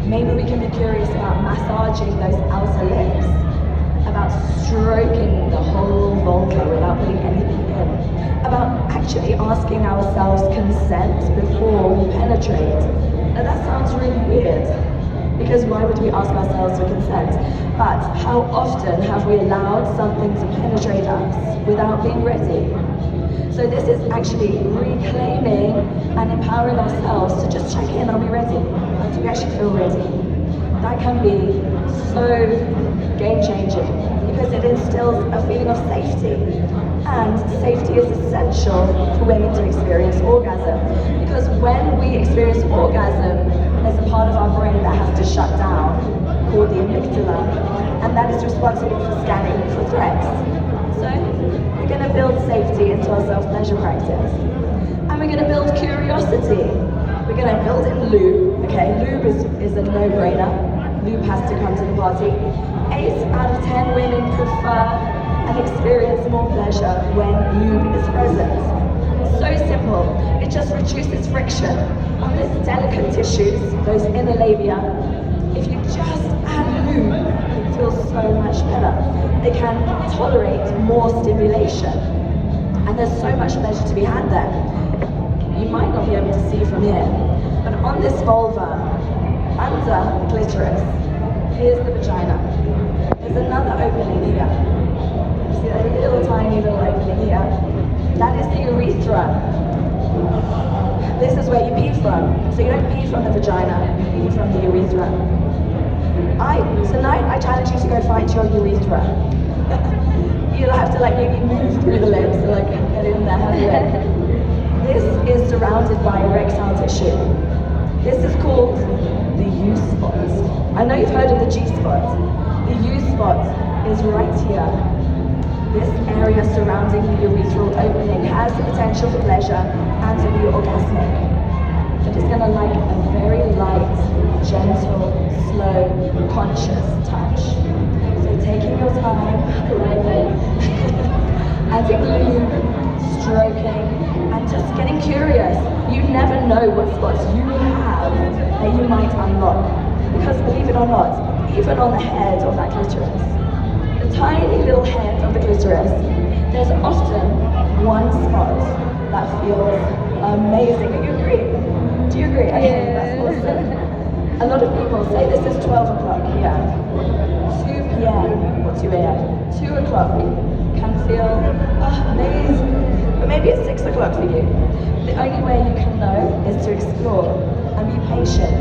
Maybe we can be curious about massaging those outer lips, about stroking the whole vulva without putting anything in, about actually asking ourselves consent before we penetrate. Now that sounds really weird, because why would we ask ourselves for consent? But how often have we allowed something to penetrate us without being ready? So this is actually reclaiming and empowering ourselves to just check in, are we ready? Do we actually feel ready? That can be so game-changing because it instills a feeling of safety. And safety is essential for women to experience orgasm, because when we experience orgasm, there's a part of our brain that has to shut down, called the amygdala, and that is responsible for scanning for threats. So we're going to build safety into our self-pleasure practice. And we're going to build curiosity. We're going to build in lube. Okay, lube is a no-brainer. Lube has to come to the party. 8 out of 10 women prefer and experience more pleasure when lube is present. So simple. It just reduces friction on these delicate tissues, those inner labia. If you just add lube, it feels so much better. They can tolerate more stimulation. And there's so much pleasure to be had there. You might not be able to see from here, but on this vulva, under the clitoris, here's the vagina. There's another opening here. You see that little tiny little opening here? That is the urethra. This is where you pee from. So you don't pee from the vagina, you pee from the urethra. Tonight I challenge you to go find your urethra. You'll have to maybe move through the lips to get in there, have you? This is surrounded by erectile tissue. This is called the U-spot. I know you've heard of the G-spot. The U-spot is right here. This area surrounding the urethral opening has the potential for pleasure and to be orgasmic. But it's going to like a very light, gentle, slow, conscious touch. So taking your time, adding lube, stroking, and just getting curious. You never know what spots you have that you might unlock. Because believe it or not, even on the head of that clitoris, the tiny little head of the clitoris, there's often one spot that feels amazing. Do you agree? Do you agree? Okay, that's awesome. A lot of people say this is 12 o'clock here. 2 p.m. or 2 a.m. 2 o'clock can feel amazing. But maybe it's 6 o'clock for you. The only way you can know is to explore and be patient.